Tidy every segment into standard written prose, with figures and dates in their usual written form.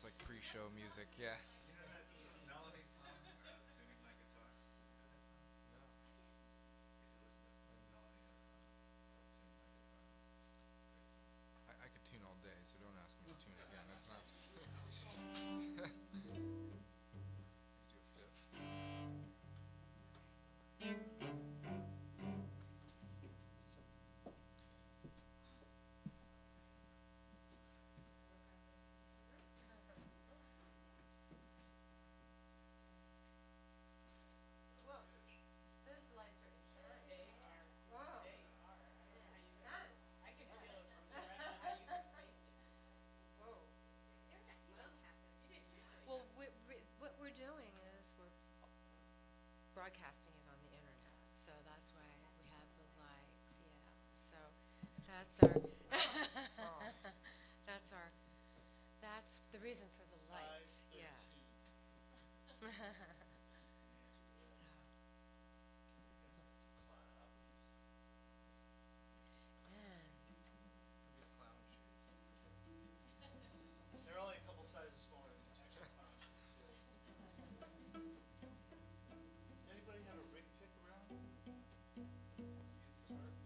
like pre-show music. Yeah. You know that Melanie song, Tuning My Guitar? You know that song? No. You should listen to this. Melanie has a song called Tuning My Guitar. Great song. I could tune all day, so don't ask me to tune again. That's not. Let's do a fifth. Well, those lights are intense. Whoa. Intense. I can feel it from the right how you can face it. Whoa. You didn't usually. Well, what we're doing is we're broadcasting it on the internet, so that's why we have the lights. Yeah. So that's our. that's our. That's the reason for the lights. Yeah. So. And Could be clown shoes. They're only a couple sizes smaller than the Chicken Clown shoes, too. Anybody have a rig pick around? Use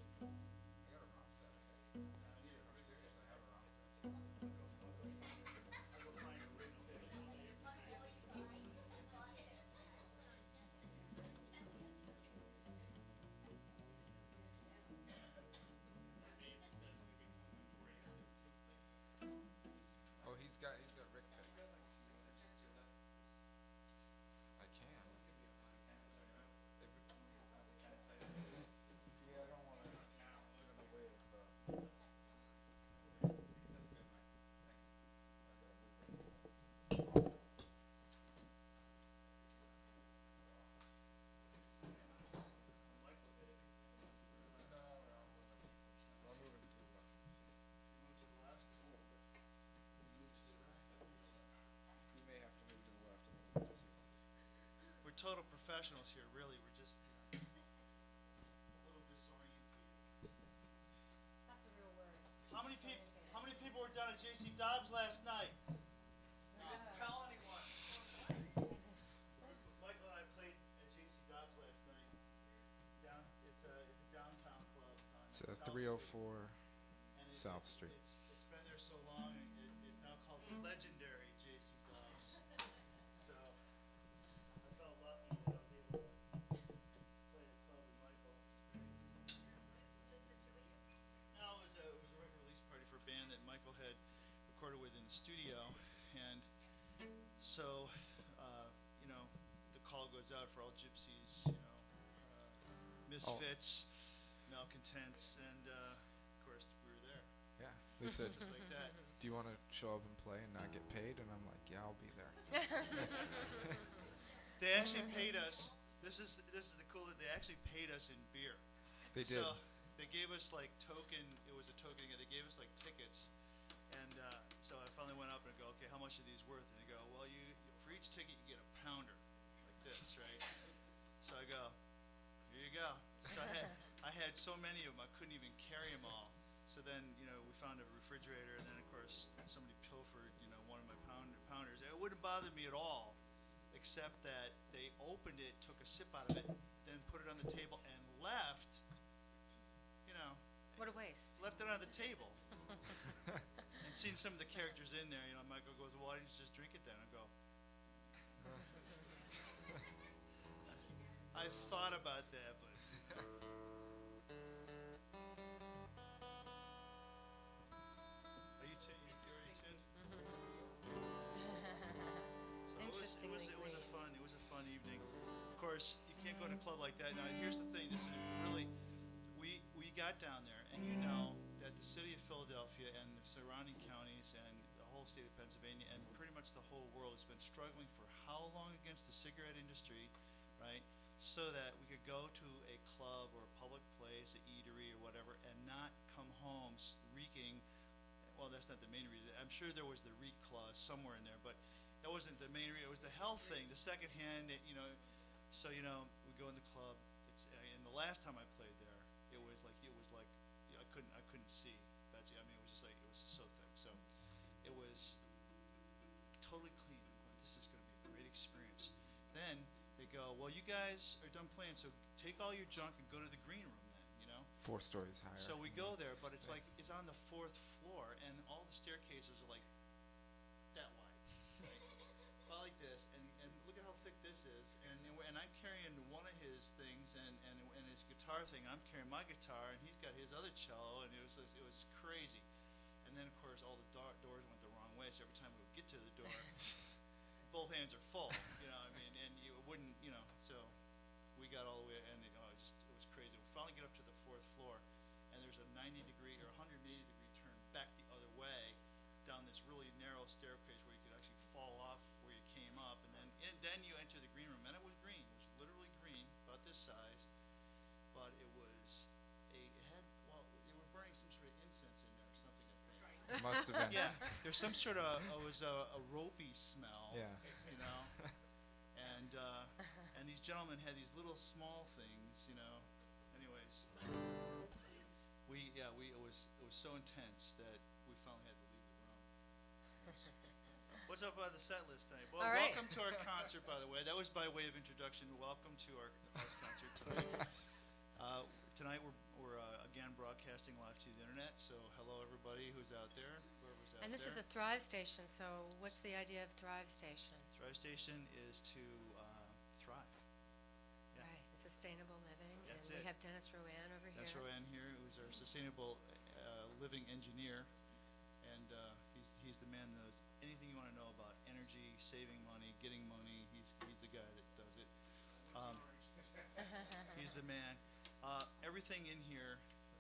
guitar? I got a Ronstadt. I need a I'm rig serious. pick. I have a Ronstadt. I'll go find a rig pick. Oh, he's got Rick pick. You got like 6 inches to your left. I can. Give me a fun canvas on your right. It would, Kind of tight. yeah, I don't want to get in the way of. That's good, Mike. Thank you. Michael hit it. No, I'll move it 6 inches. I'll move it to the left. You move to the left. You may have to move to the left a little bit too. We're total professionals here, really. We're just a little disoriented. that's a real word. How many people? How many people were down at J.C. Dobbs last night? Didn't tell anyone. Michael and I played at J.C. Dobbs last night. It's a downtown club on It's South 304 Street. And South Street. It's been there so long. It's now called the legendary J.C. Dobbs. So I felt lucky that I was able to play the club with Michael. Just the two of you? No, it was a record release party for a band that Michael had recorded with in the studio, and so the call goes out for all gypsies, misfits, malcontents, and of course we were there, Yeah. They said, just like that. "Do you want to show up and play and not get paid?" And I'm like, "Yeah, I'll be there." They actually paid us. This is the cool. They actually paid us in beer. They did. So they gave us like token. It was a token. They gave us like tickets, and so I finally went up and go, okay, how much are these worth? And they go, well, for each ticket you get a pounder, like this, right? So I go, here you go. So I had so many of them I couldn't even carry them all. So then we found a refrigerator, and then of course somebody pilfered one of my pounders. It wouldn't bother me at all, except that they opened it, took a sip out of it, then put it on the table and left. What a waste. Left it on the table. And seen some of the characters in there, Michael goes, well, why didn't you just drink it then? I go, I thought about that, but. Are you tuned? You already tuned? So it was a fun evening. Of course, you can't go to a club like that. Now, here's the thing. This is really, we got down there, and you know that the city of Philadelphia and the surrounding counties and the whole state of Pennsylvania and pretty much the whole world has been struggling for how long against the cigarette industry, right? So that we could go to a club or a public place, an eatery or whatever, and not come home reeking. Well, that's not the main reason. I'm sure there was the reek clause somewhere in there, but that wasn't the main reason. It was the health thing, the secondhand, So we go in the club. And the last time I played there, it was like I couldn't see Betsy. I mean, it was just so thick. So it was well, you guys are done playing, so take all your junk and go to the green room then, 4 stories higher. So we go there, but it's like, it's on the 4th floor, and all the staircases are like that wide, right? About like this, and look at how thick this is, and I'm carrying one of his things, and his guitar thing, I'm carrying my guitar, and he's got his other cello, and it was crazy. And then, of course, all the doors went the wrong way, so every time we would get to the door, both hands are full, and you wouldn't, so we got all the way, and it was crazy. We finally get up to the 4th floor, and there's a 90-degree or 180-degree turn back the other way down this really narrow staircase where you could actually fall off where you came up, and then you enter the green room, and it was green. It was literally green, about this size, but they were burning some sort of incense in there or something, I think. Must have been. Yeah, there's some sort of, it was a ropey smell. Yeah. And these gentlemen had these little small things, Anyways, it was so intense that we finally had to leave the room. What's up on the set list tonight? Well, All right. welcome to our concert, by the way. That was by way of introduction. Welcome to our house concert tonight. Tonight we're again broadcasting live to the internet. So hello everybody who's out there, whoever's out And this there. is a Thrive Station, so what's the idea of Thrive Station? Thrive Station is to thrive. Yeah. Right, sustainable living, That's and we it. have Dennis Rowan over here. That's Rowan here, who's our sustainable living engineer, and he's the man that knows anything you want to know about energy, saving money, getting money. He's the guy that does it. He's the man. Everything in here,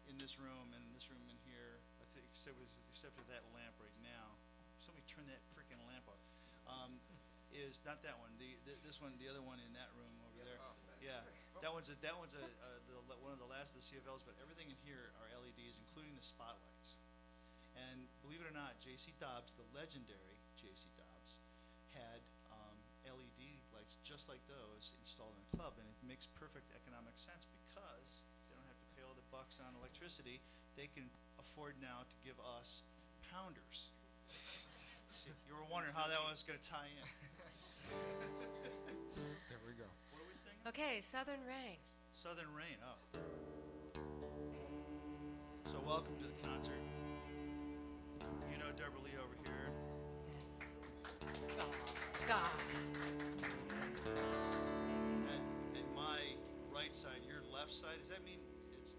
in this room, and this room in here, I think, except for that lamp right now. Somebody turn that freaking lamp off. Is not that one. This one, the other one in that room over there. Yeah, that one's one of the last of the CFLs. But everything in here are LEDs, including the spotlights. And believe it or not, J.C. Dobbs, the legendary J.C. Dobbs, had LED lights just like those installed in the club, and it makes perfect economic sense because they don't have to pay all the bucks on electricity. They can afford now to give us pounders. See, you were wondering how that was going to tie in. There we go. What are we singing? Okay, Southern Rain. Southern Rain. Oh. So welcome to the concert. Deborah Lee over here. Yes. God. And my right side, your left side. Does that mean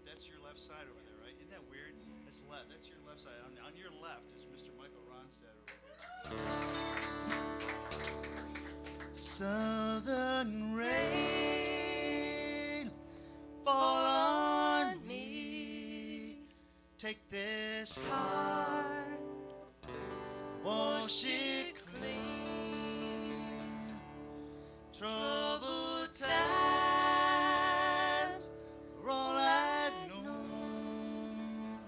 that's your left side over there, right? Isn't that weird? That's left. That's your left side. On your left is Mr. Michael Ronstadt over here. Southern rain, fall on me. Take this heart, wash it clean. Troubled times are all I've known.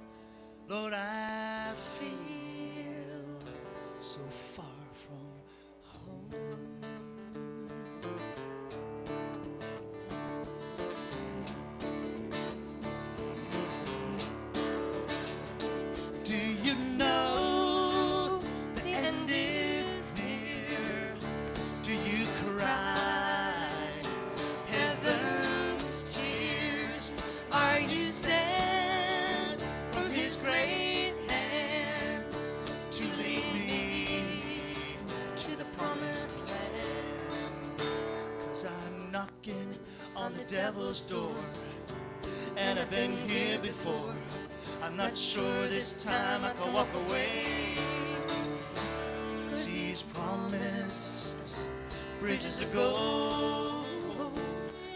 Lord, I feel so far from home. Do you know the end is near? Do you cry heaven's tears? Are you sent from his great hand to lead me to the promised land? 'Cause I'm knocking on the devil's door, and I've been here before. I'm not sure this time I can walk away. 'Cause he's promised bridges of gold.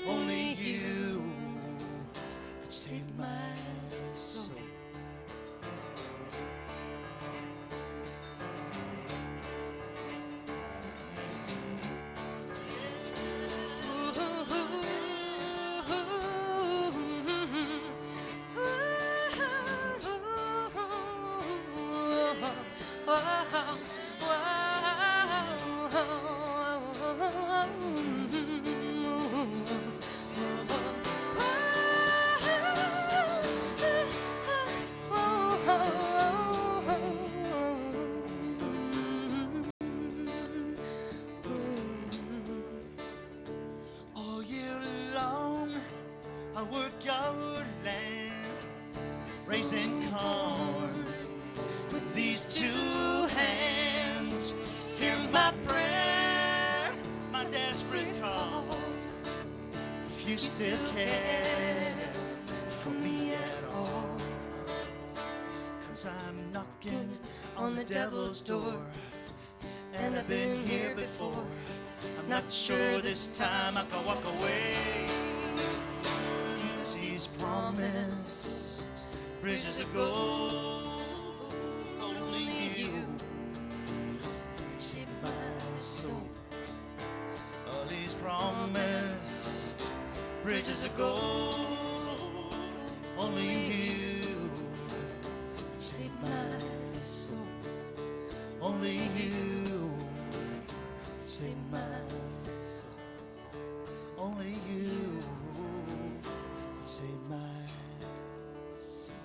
Only you could save my soul. Whoa, whoa, whoa, whoa, whoa. still care for me at all. 'Cause I'm knocking on the devil's door, and I've been here before. I'm not sure this time I can walk away. 'Cause he's promised bridges of gold. Only you save my soul. All he's promised bridges of gold. Only you save my soul. Only you save my soul. Only you save my soul.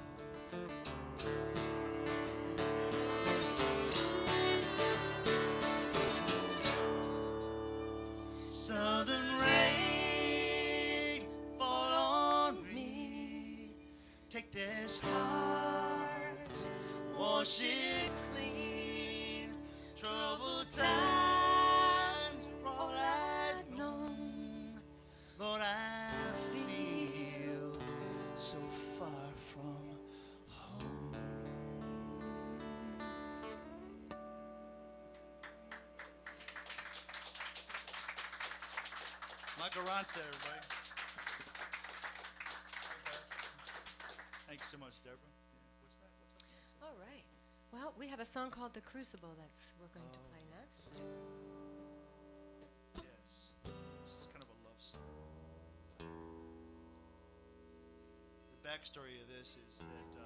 Southern rain fall on me. Take this heart, wash it clean. Troubled times are all I've known. Lord, I feel so far from home. Michael Ronson, everybody. Thanks so much, Deborah. What's that? What's up next? All right. Well, we have a song called The Crucible that's we're going to play next. Yes. This is kind of a love song. The backstory of this is that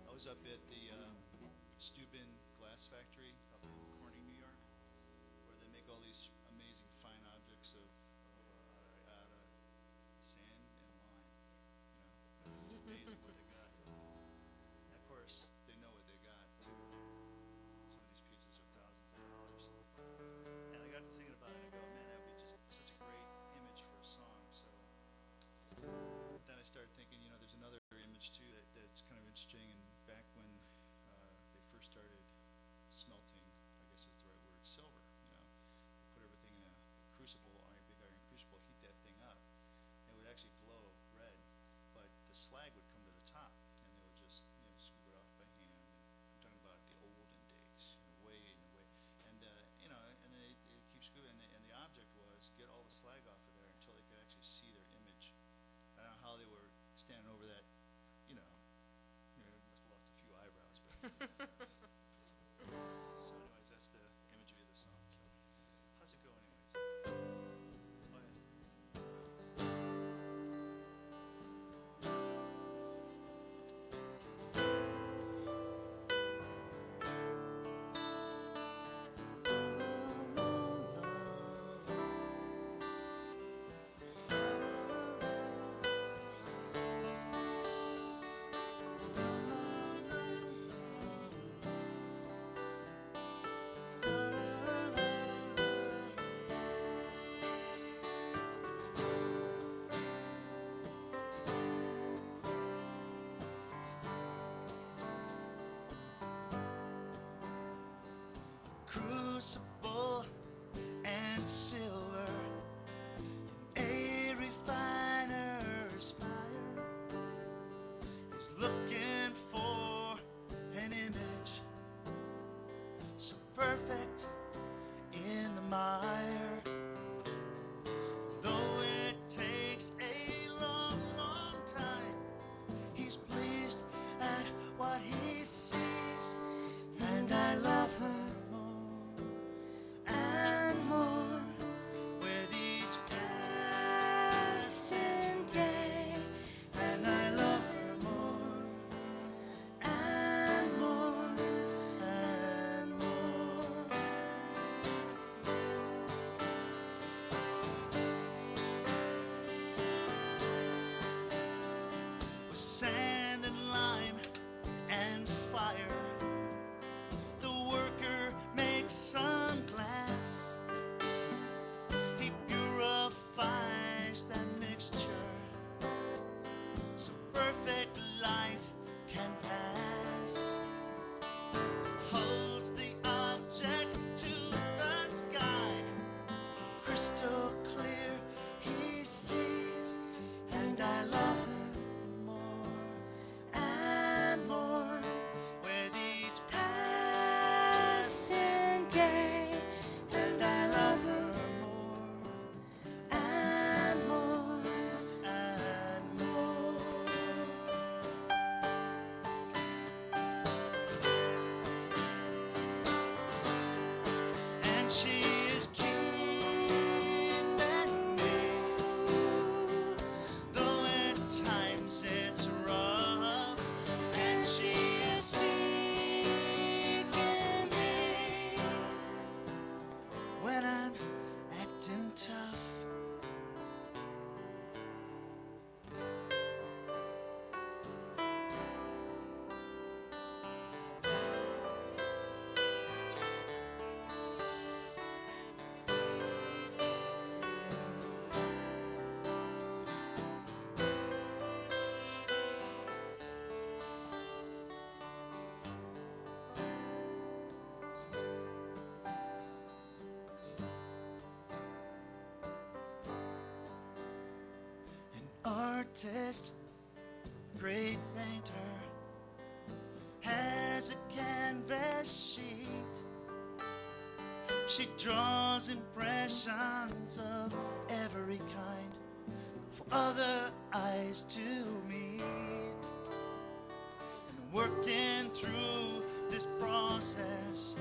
I was up at the Steuben Glass Factory up in Corning, New York, where they make all these amazing fine objects out of sand and lime. You know, it's amazing what they got. And of course, they know what they got too. Some of these pieces are thousands of dollars. And I got to thinking about it. I go, man, that would be just such a great image for a song. So then I started thinking, you know, there's another image too that's kind of interesting. And back when they first started smelting, I guess is the right word, silver. You know, put everything in a crucible, big iron crucible, heat that thing up, and it would actually glow red. But the slag would come to the top, and they would just, you know, scoop it off by hand. I'm talking about the olden days, way and way. And you know, and then it keeps scooping, and the object was get all the slag off of there until they could actually see their image. I don't know how they were standing over that, you know, must have lost a few eyebrows. But so anyways, that's the imagery of the song. So how's it go anyways? Oh, yeah. Crucible and silver, a refiner's fire is looking for an image so perfect in the mire. Though it takes a long, long time, he's pleased at what he sees, and I love her and more with each passing day, and I love her more and more and more. With sand and lime and fire, the worker makes some glass. He purifies that mixture so perfect light can pass. Holds the object to the sky, crystal clear he sees, day, and I love her more and more and more. And she is keeping me, though at times it's rough. And she is seeking me when I'm acting tough. An artist, great painter, has a canvas sheet. She draws impressions of every kind for other eyes to meet. And working through this process,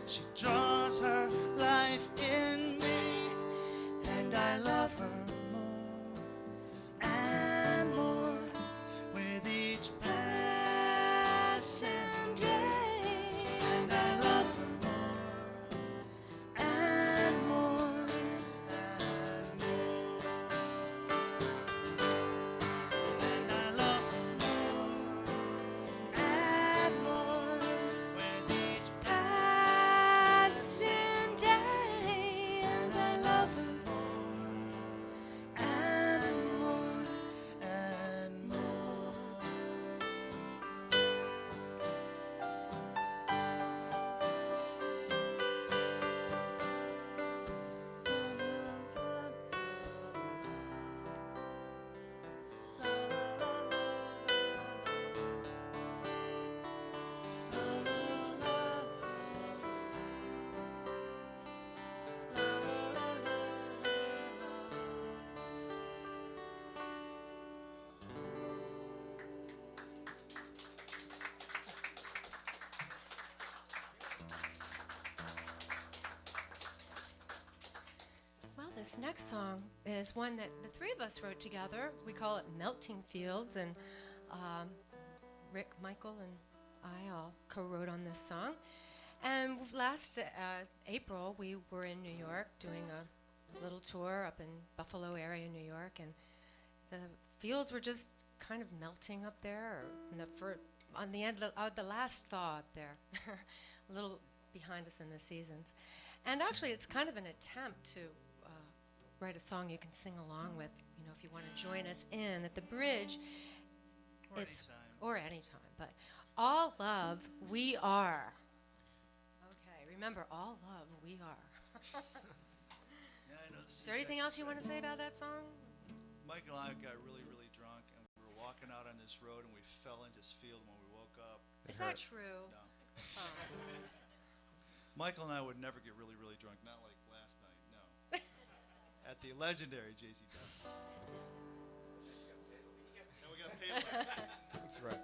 she draws her life in me, and I love her more and more with each passing day. And I love her more and more and more. And I love her more and more with each passing day. And I love her more and more and more. Well, this next song is one that the three of us wrote together. We call it Melting Fields, and Rick, Michael, and I all co-wrote on this song. And last April, we were in New York doing a little tour up in Buffalo area, New York, and the fields were just kind of melting up there. On the end of the last thaw up there, a little behind us in the seasons. And actually, it's kind of an attempt to write a song you can sing along with, you know, if you want to join us in at the bridge. Or It's anytime. or anytime, but all love we are. Okay, remember, all love we are. Yeah, I know this Is there anything else you want to say about that song? Mike and I got really, really drunk, and we were walking out on this road, and we fell into this field. When we woke up, Is that true? no. Oh. Michael and I would never get really, really drunk. Not like last night, no. At the legendary JC Duff. And we got paid. That's right.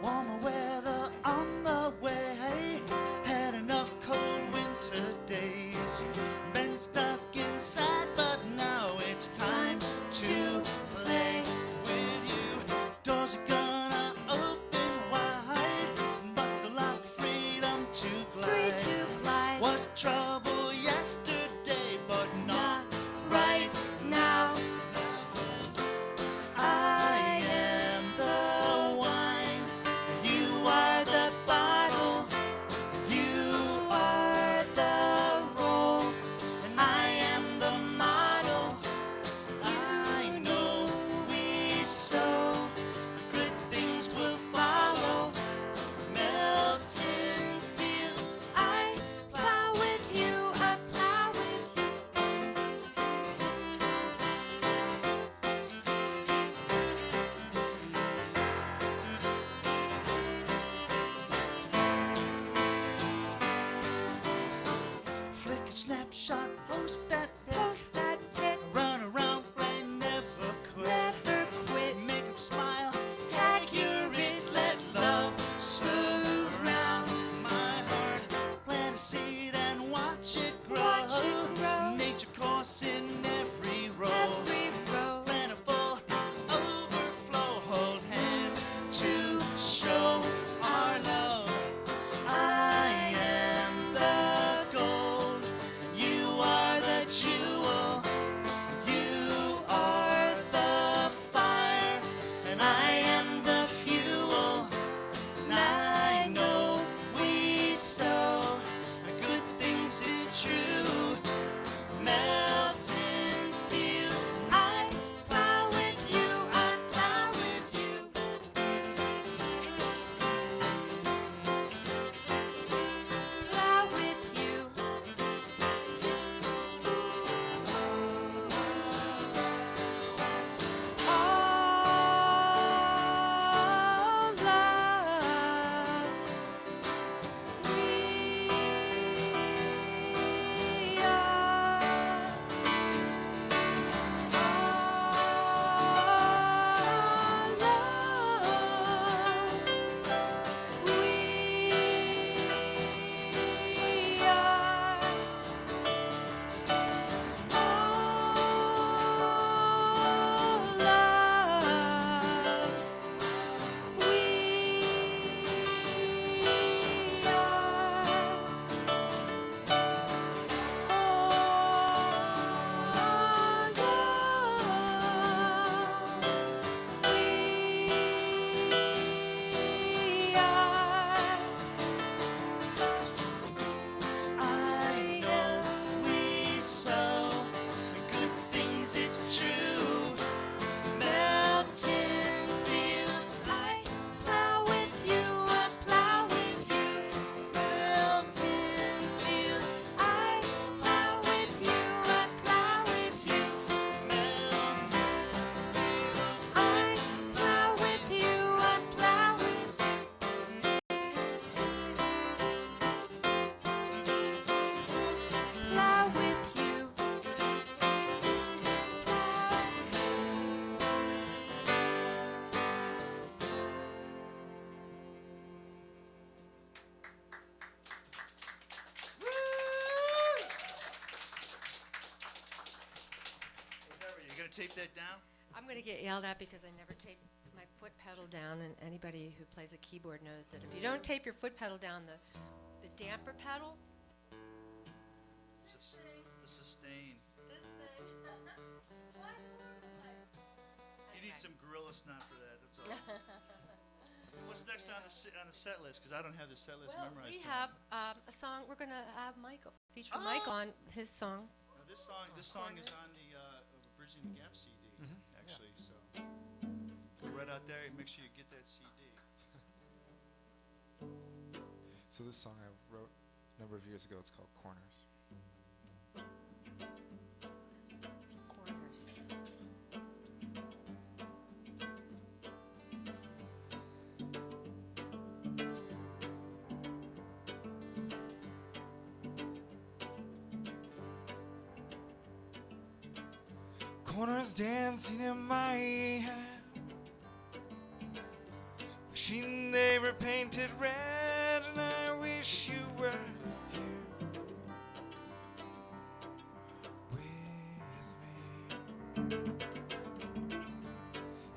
Warmer weather on the way. Had enough cold winter days. Been stuck inside, but now it's time to play with you. Doors are gonna open shot, post that pit. Post that pit, Run around, play, never quit. never quit. Make 'em smile, Tag your your it, it, let love surround surround my heart. Plant a seed and watch it grow. Watch it grow. Nature course in every row. every row. Plentiful overflow. Hold hands to show our love. I am the gold, and you are the jewel. You are the fire, and I am the fuel. And I know we sow good things, it's true. Melting fields, I plow with you, I plow with you. Plow with you. All love. We are. All love. We are. All love. We I know we sow good things, it's true. Melting fields, I plow with you, I plow with you. melting fields, I plow with you, I plow with you. melting fields. I plow with you, I plow with you. Plow with you. You gonna tape that down? I'm going to get yelled at because I never tape my foot pedal down, and anybody who plays a keyboard knows that if you don't tape your foot pedal down, the damper pedal, The sustain. This thing. Flying all over the place. You need some gorilla snot for that. That's all. What's next on the set list? Because I don't have the set list well, memorized. we to me. have a song. We're going to have Michael feature Mike on his song. Now, this song is on the Bridging the Gap CD, actually. So go right out there and make sure you get that CD. So this song I wrote a number of years ago. It's called Corners. Corners. Corners dancing in my head, wishing they were painted red, and I wish you were here with me.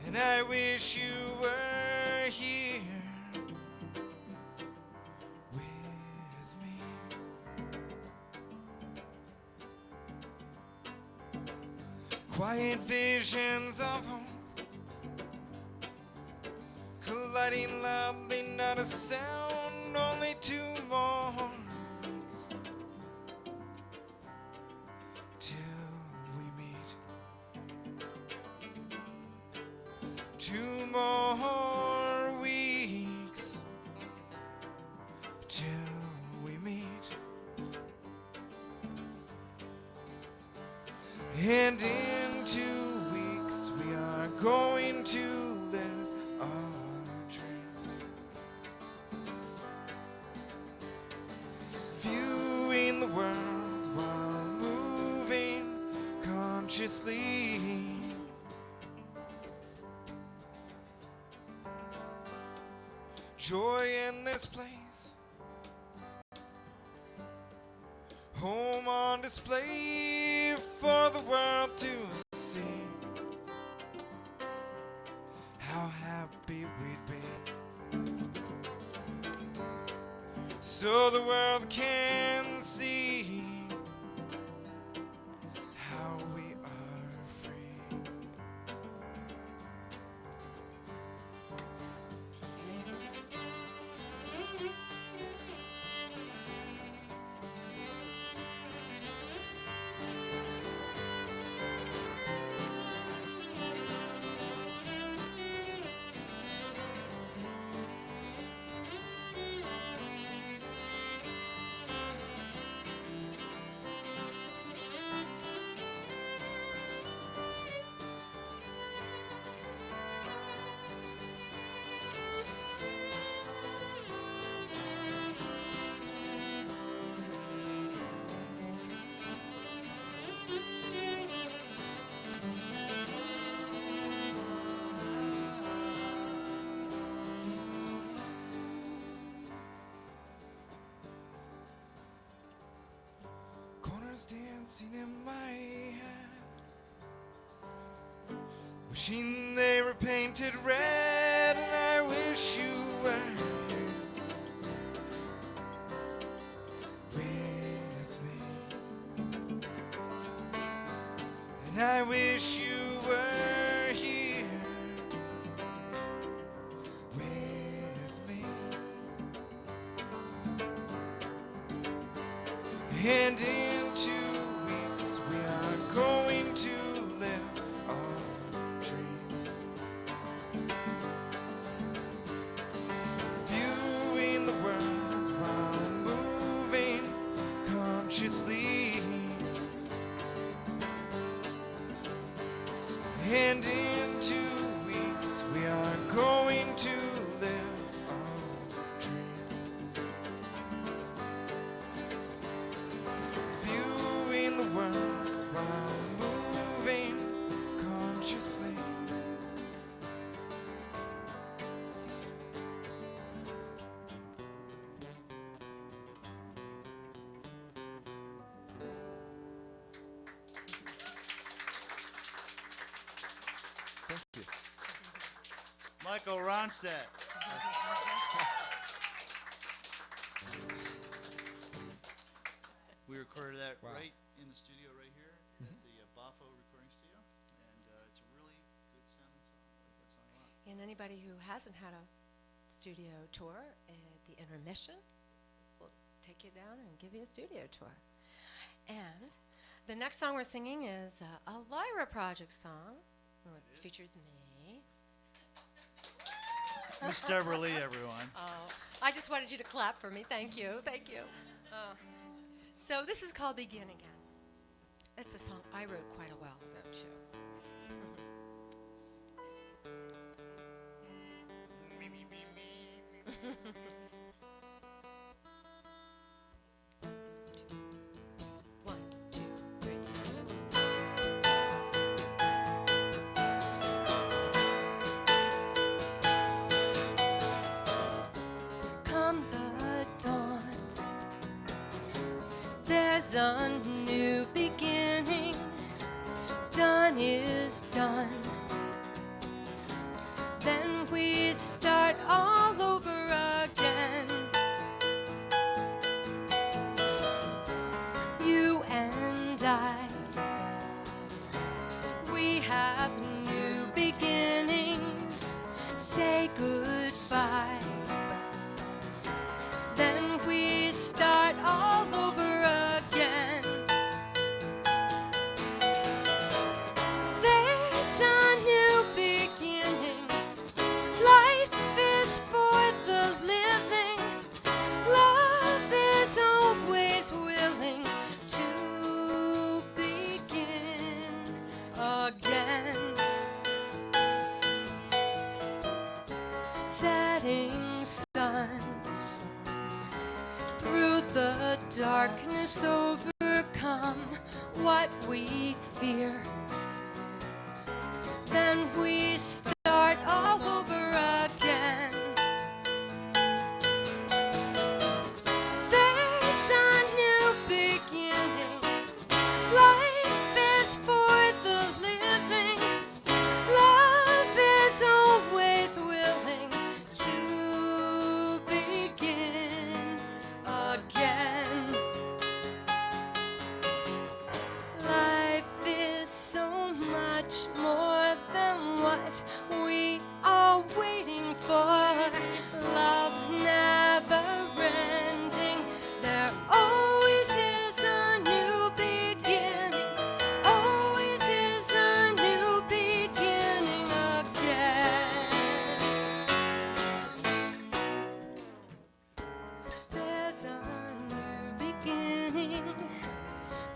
And I wish you were here with me. Quiet visions of home, colliding loudly, not a sound, only 2 more weeks till we meet. 2 more weeks till we meet. And in 2 weeks we are going to live our dreams, viewing the world while consciously. Joy in this place, home on display for the world to see. How happy we'd be, so the world can see how we are free. Corners dancing in my head, wishing they were painted red, and I wish you were here with me, and I wish you were here with me. And in 2 weeks we are going to live our dreams, viewing the world while moving consciously. And in 2 weeks we are going to live our dreams, viewing the world while moving consciously. Thank you. Michael Ronstadt. We recorded that Wow. right in the studio right here at the Bafo recording studio, and it's a really good sounding song. I like that song a lot. And anybody who hasn't had a studio tour at the intermission, we'll take you down and give you a studio tour. And the next song we're singing is a Lyra Project song. It features me. Miss Deborah Lee, everyone. Oh, I just wanted you to clap for me. Thank you. Thank you. So this is called Begin Again. It's a song I wrote quite a while ago, too. One, two, three. Come the dawn, there's a new beginning. Done is done. Then we start all over again. You and I, we have new beginnings. Say goodbye. Then we start all over again. There's a new beginning. Life is for the living. Love is always willing to begin again. Setting sun through the darkness overcome. overcome what we fear, then we start all over again. There's a new beginning. Life is for the living. Love is always willing to begin again. Life is so much more than what we are waiting for. Love never ending. There always is a new beginning. Always is a new beginning again. There's a new beginning.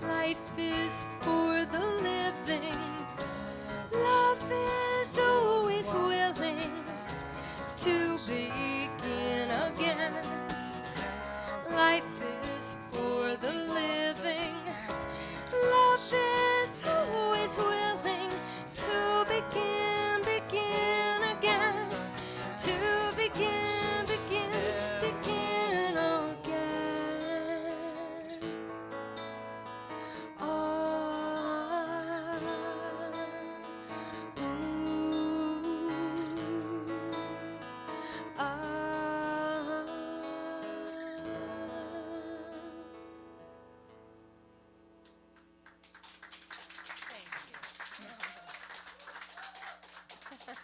Life is for the living. Love is always willing to begin again. Life is for the living. Love is always willing to begin again. To begin again.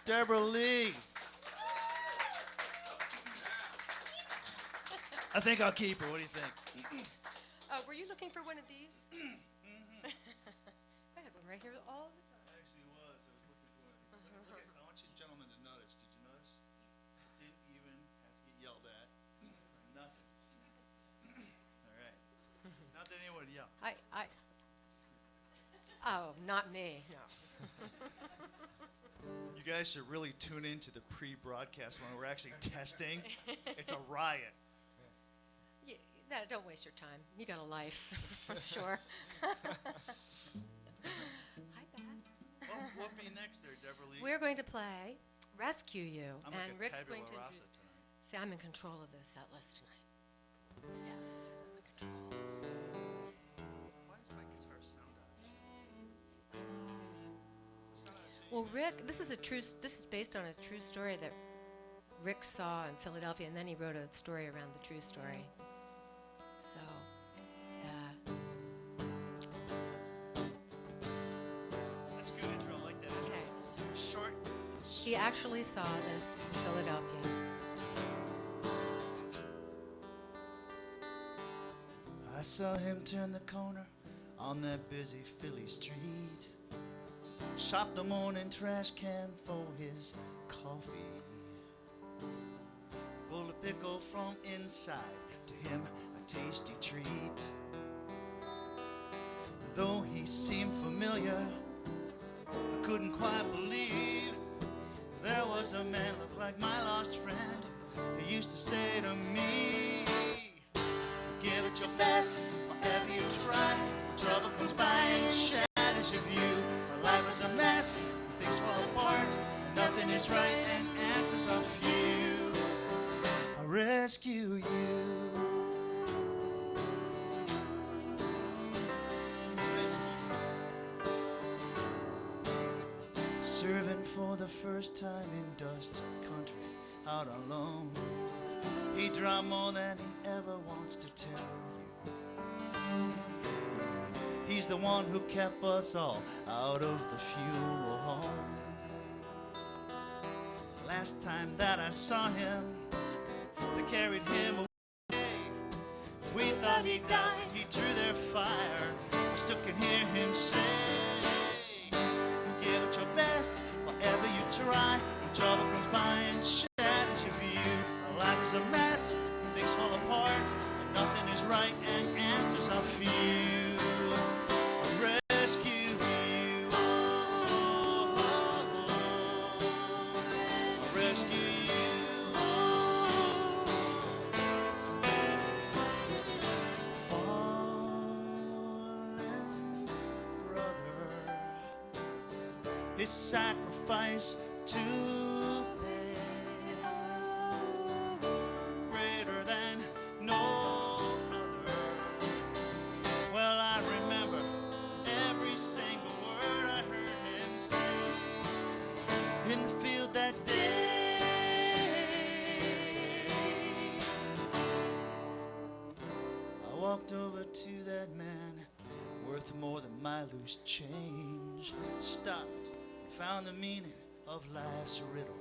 Deborah Lee. I think I'll keep her. What do you think? Were you looking for one of these? I had one right here all the time. Actually, I was looking for one. Look at, I want you gentlemen to notice. Did you notice? Didn't even have to get yelled at. Nothing. All right. Not that anyone would yell. Oh, not me, no. You guys should really tune into the pre-broadcast when we're actually testing. It's a riot. Don't waste your time. You got a life, I'm sure. Hi, Beth. What be next there, Deborah Lee? We're going to play Rescue You, I'm and like a Rick's going to tabula rasa introduce. tonight. See, I'm in control of the set list tonight. Yes, I'm in control. Why does my guitar sound out? Sound out. Well, Rick, this is based on a true story that Rick saw in Philadelphia, and then he wrote a story around the true story. So, That's a good intro. I like that intro. okay. Short. He actually saw this in Philadelphia. I saw him turn the corner on that busy Philly street. Shop the morning trash can for his coffee. Pull a pickle from inside, to him a tasty treat. Though he seemed familiar, I couldn't quite believe there was a man looked like my lost friend. He used to say to me, give it your best, whatever you try. Trouble comes by and shatters your view. My life is a mess, things fall apart. Nothing is right and answers are few. I'll rescue you. Serving for the first time in dust country, out alone. He drowned more than he ever wants to tell you. He's the one who kept us all out of the funeral home. Last time that I saw him, they carried him away. We thought he died, he drew their fire. I still can hear him say, give it your best, whatever you try. When trouble comes by and shatters your view. Our life is a mess, things fall apart, and nothing is right and answers are few. I'll rescue you. I'll rescue you. Far his sacrifice to pay. Greater than no other. Well, I remember every single word I heard him say in the field that day. I walked over to that man, worth more than my loose change. Stopped, found the meaning of life's riddle.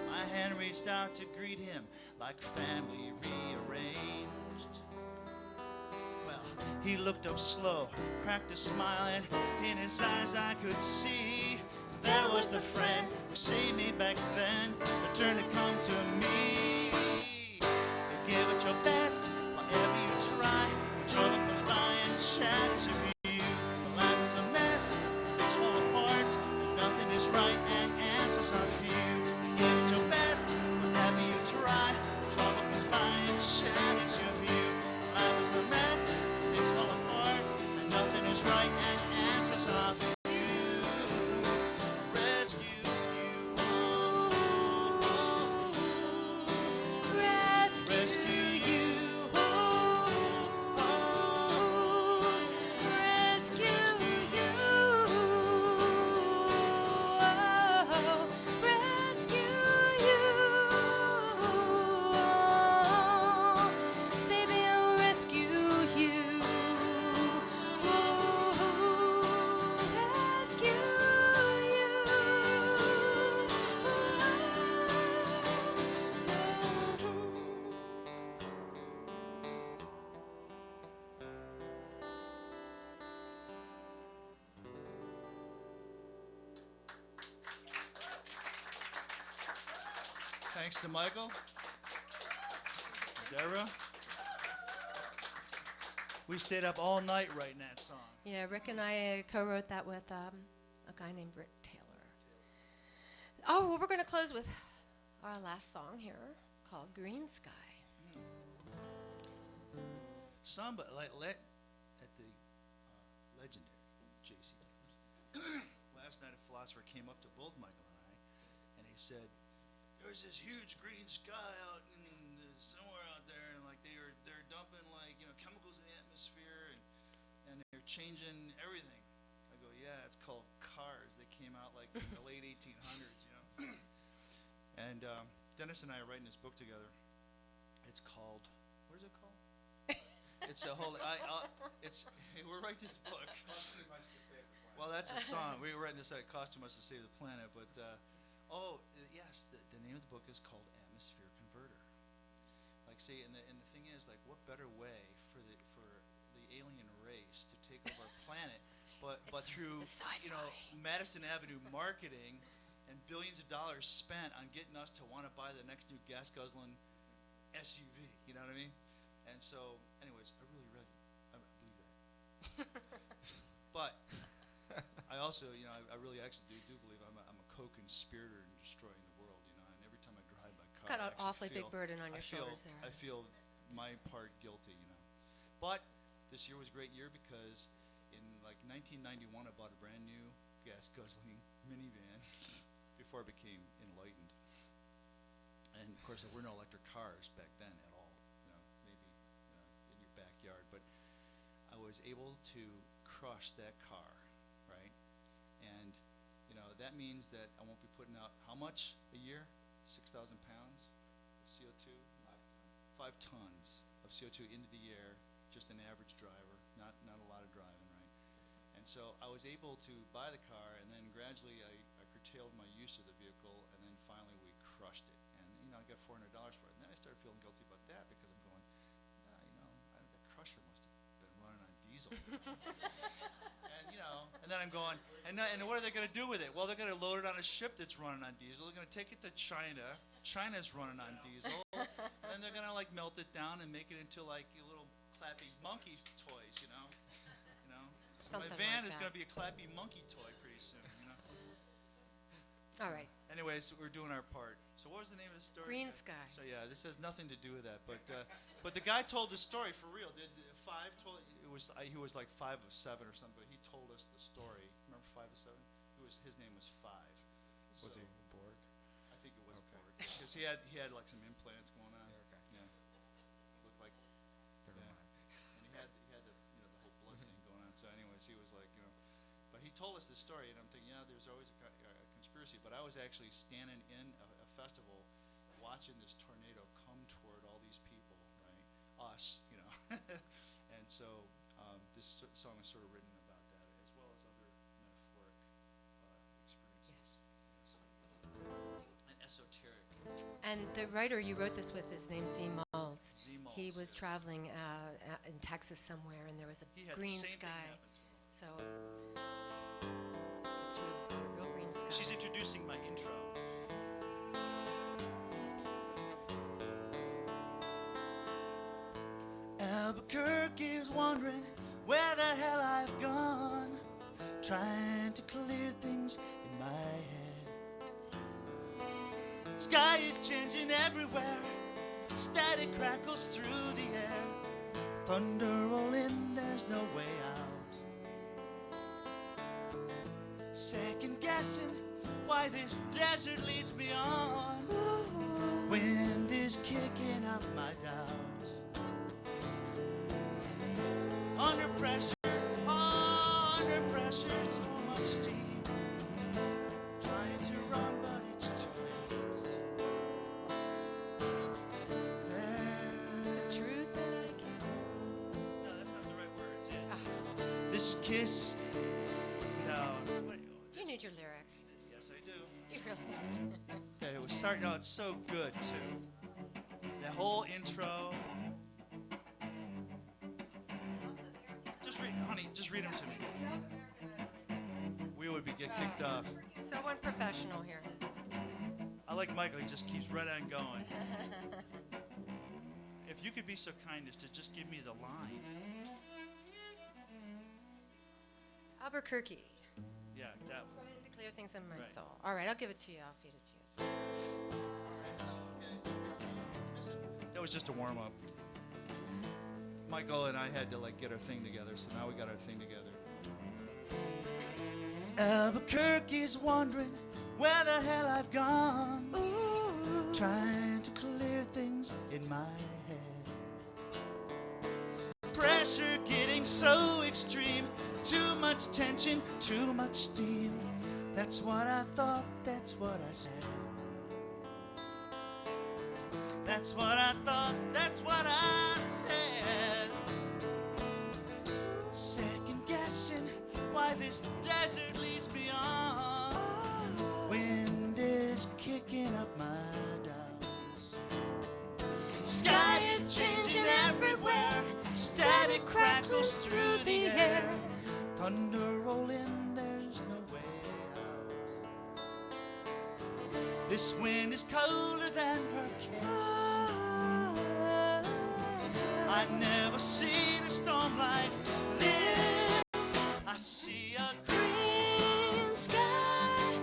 My hand reached out to greet him like family rearranged. Well, he looked up slow, cracked a smile, and in his eyes I could see that was the friend who saved me back then, the turn to come to me. Give it your best, whatever you try. When trouble comes by and shatters your view. Life is a mess, things fall apart. Nothing is right and answers are few. Give it your best, whatever you try. When trouble comes by and shatters your view. Life is a mess, things fall apart. Nothing is right and answers are few. Rescue you. Rescue you. Thanks to Michael, Deborah. We stayed up all night writing that song. Yeah, Rick and I co-wrote that with a guy named Rick Taylor. Oh, well, we're going to close with our last song here called Green Sky. Somebody at the legendary J.C. last night a philosopher came up to both Michael and I, and he said, "There's this huge green sky out in somewhere out there, and like they're dumping chemicals in the atmosphere, and they're changing everything." I go, "Yeah, it's called cars. They came out like in the late 1800s, you know." And Dennis and I are writing this book together. It's called, what is it called? It's a whole. We're writing this book. Costs too much to save the planet. Well, that's a song. We were writing this. It cost too much to save the planet, but yes, the name of the book is called Atmosphere Converter. Like, see, and the thing is, like, what better way for the alien race to take over our planet, but through Madison Avenue marketing and billions of dollars spent on getting us to want to buy the next new gas guzzling SUV. You know what I mean? And so, anyways, I really read it. I believe that. But I also, I really actually do believe I'm a co-conspirator in destroying the world, and every time I drive my car, Got an I actually awfully big burden on your shoulders there. I feel my part guilty, But this year was a great year because in like 1991, I bought a brand new gas guzzling minivan before I became enlightened. And of course, there were no electric cars back then at all. Maybe in your backyard, but I was able to crush that car, right? And that means that I won't be putting out how much a year? 6,000 pounds of CO2? 5 tons of CO2 into the air, just an average driver, not a lot of driving, right? And so I was able to buy the car, and then gradually I curtailed my use of the vehicle, and then finally we crushed it. And I got $400 for it. And then I started feeling guilty about that because I'm going, that crusher must have been running on diesel. And then I'm going, and what are they going to do with it? Well, they're going to load it on a ship that's running on diesel. They're going to take it to China. China's running on diesel. And then they're going to melt it down and make it into like little clappy monkey toys, My van is going to be a clappy monkey toy pretty soon, All right. Anyways, we're doing our part. So what was the name of the story? Green Sky. So yeah, this has nothing to do with that, but the guy told the story for real. He was like 5 of 7 or something, but he told us the story. Remember 5 to 7. His name was Five. Was So, he Borg? I think it was Okay. Borg because he had like some implants going on. Yeah, okay. Yeah. Looked like. Never Yeah. mind. And he had the the whole blood thing going on. So anyways, he was like but he told us this story, and I'm thinking, yeah, there's always a conspiracy. But I was actually standing in a festival, watching this tornado come toward all these people, right? Us, and so this song is sort of written about that, as well as other metaphoric experiences. Yes. And esoteric. And the writer you wrote this with is named Z. Mulls. Z. Mulls, He was yes. traveling in Texas somewhere, and there was a He had green the same sky. thing happen to him. So it's real green sky. She's introducing my intro. Albuquerque's wondering where the hell I've gone, trying to clear things in my head. Sky is changing everywhere, static crackles through the air, thunder rolling, there's no way out. Second guessing why this desert leads me on, wind is kicking up my doubt. Under pressure, so much steam. Trying to run, but it's too late. Is it true that I can't? No, that's not the right words. This kiss. No. Do you need your lyrics? Yes, I do. Do you really? Okay, it was starting out so good too. The whole intro. Just read them to me. We would get kicked off. So unprofessional here. I like Michael, he just keeps right on going. If you could be so kind as to just give me the line. Albuquerque. Yeah, that one. Trying to clear things in my Right. soul. All right, I'll give it to you. I'll feed it to you. That was just a warm up. Michael and I had to get our thing together, so now we got our thing together. Albuquerque's wondering where the hell I've gone, trying to clear things in my head. Pressure getting so extreme, too much tension, too much steam. That's what I thought, that's what I said. That's what I thought, that's what I said. Second guessing why this desert leads me on. Wind is kicking up my doubts. Sky is changing everywhere, static crackles through the air. Thunder rolling, there's no way out. This wind is colder than her kiss. I've never seen a storm like this. I see a green sky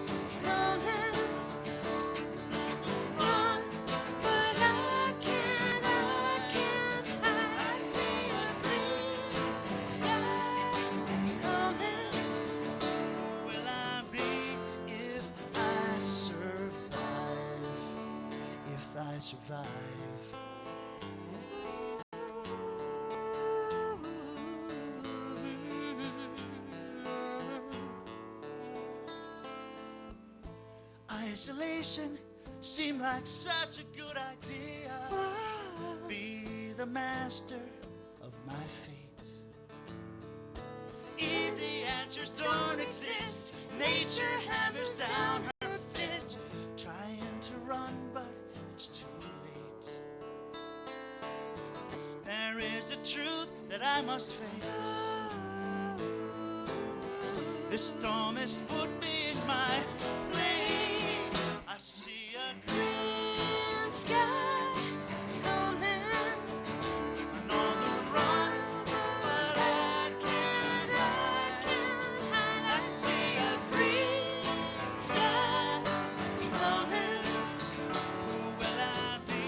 coming. Run, but I can't hide. I see a green sky coming. Who will I be if I survive? If I survive. Isolation seemed like such a good idea. Be the master of my fate. Easy answers don't exist. Nature hammers down her fist. Trying to run, but it's too late. There is a truth that I must face. This storm has put me in my place. I see a green sky coming. I'm on the run, but I can't hide. I see a green sky coming. Who will I be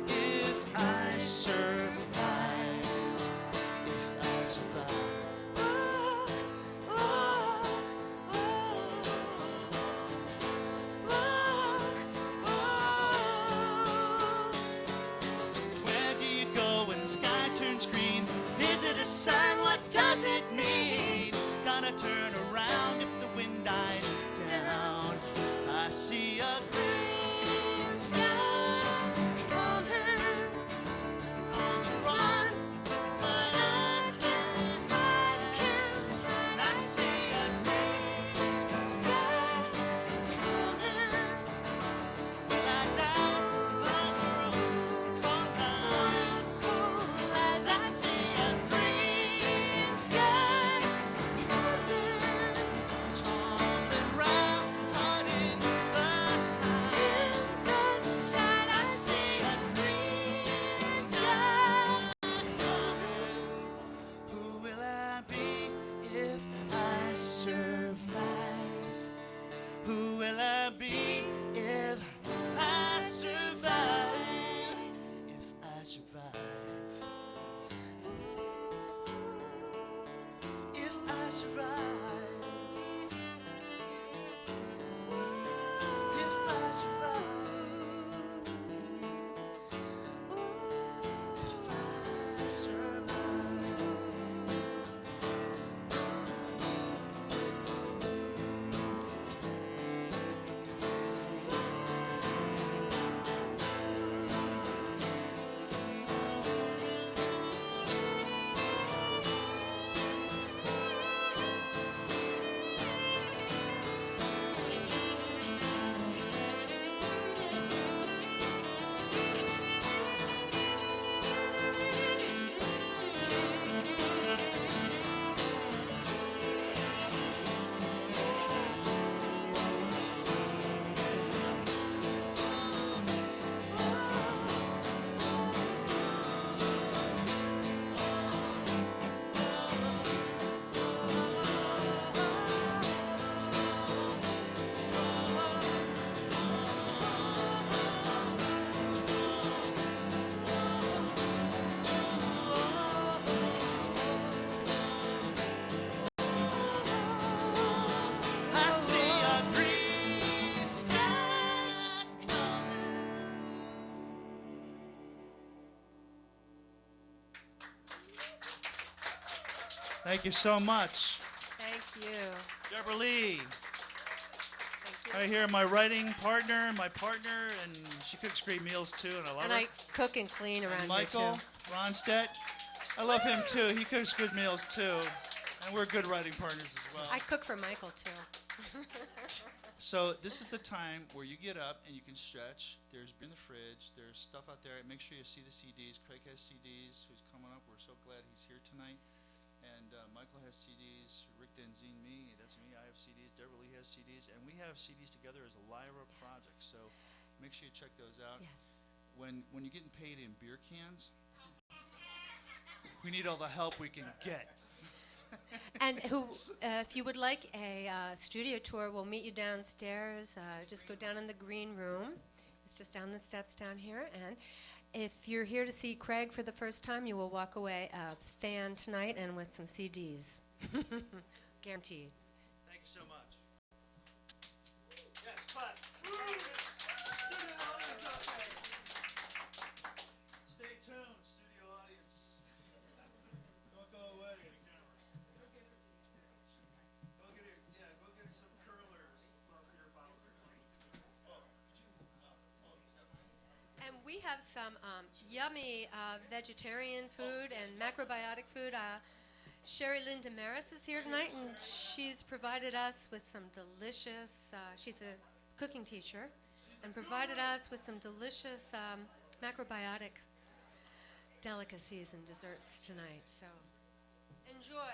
if I survive? If I survive. Oh, oh, oh. like me. Gonna turn around if the wind dies down. I see a green sky Coming on the run, but I can't hide. I see a green sky coming. Will I die on the road? Gone out. As I see a green sky tumbling round, caught in the tide. I see a green sky coming. Who will I be if I survive? Who will I be if I survive? If I survive. If I survive. If I survive. If I survive. I see a green sky coming. Thank you so much. Thank you. Deborah Lee. Thank you. Right here, my writing partner, and she cooks great meals too, and I love And her. I cook and clean around And Michael here too. Ronstadt, I love him too. He cooks good meals too, and we're good writing partners as well. I cook for Michael too. So this is the time where you get up and you can stretch. There's in the fridge. There's stuff out there. Make sure you see the CDs. Craig has CDs. Who's coming up? We're so glad he's here tonight. And Michael has CDs. Rick Denzine, me. That's me. I have CDs. Deborah Lee has CDs, and we have CDs together as a Lyra project. So make sure you check those out. Yes. When you're getting paid in beer cans, we need all the help we can get. And if you would like a studio tour, we'll meet you downstairs. Just go down in the green room. It's just down the steps down here. And if you're here to see Craig for the first time, you will walk away a fan tonight and with some CDs. Guaranteed. Thank you so much. Yes, clap. Studio audience out there. Stay tuned, studio audience. Don't go away. Go get some curlers from your bottle. And we have some yummy vegetarian food and macrobiotic food. Sherry Lynn Damaris is here tonight, and she's provided us with some delicious, she's a cooking teacher, and provided us with some delicious macrobiotic delicacies and desserts tonight. So enjoy.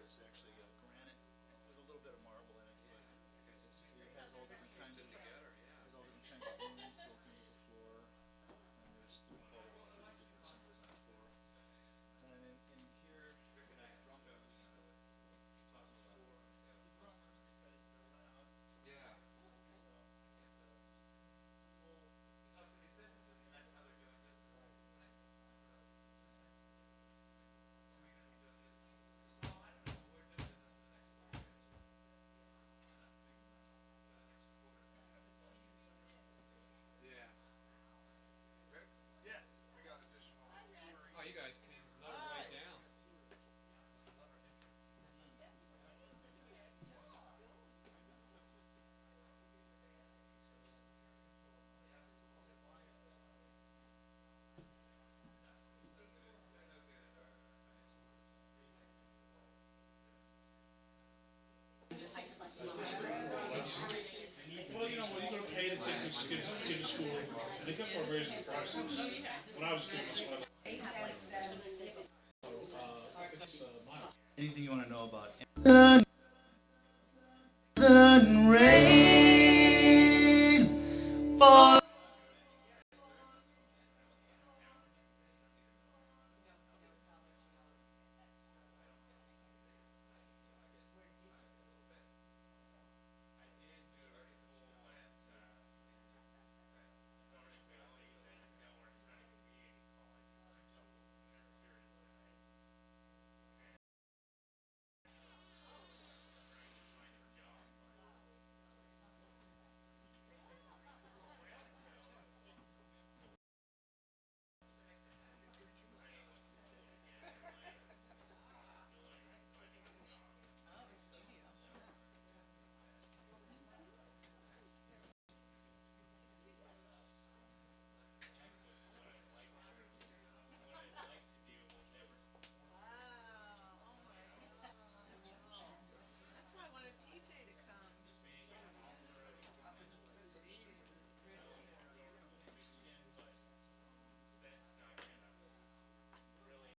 it's actually granite with a little bit of marble in it, but it has all different kinds of, has all different kinds of grooves built into the floor, and there's probably 30 different symbols on the floor. And in here, we have drum kits. Yeah. Oh, you guys came another way down. Well, you know, when you go to pay to take the kid to school, and they come for various prices. When I was a kid, this was, it's, mine. Anything you want to know about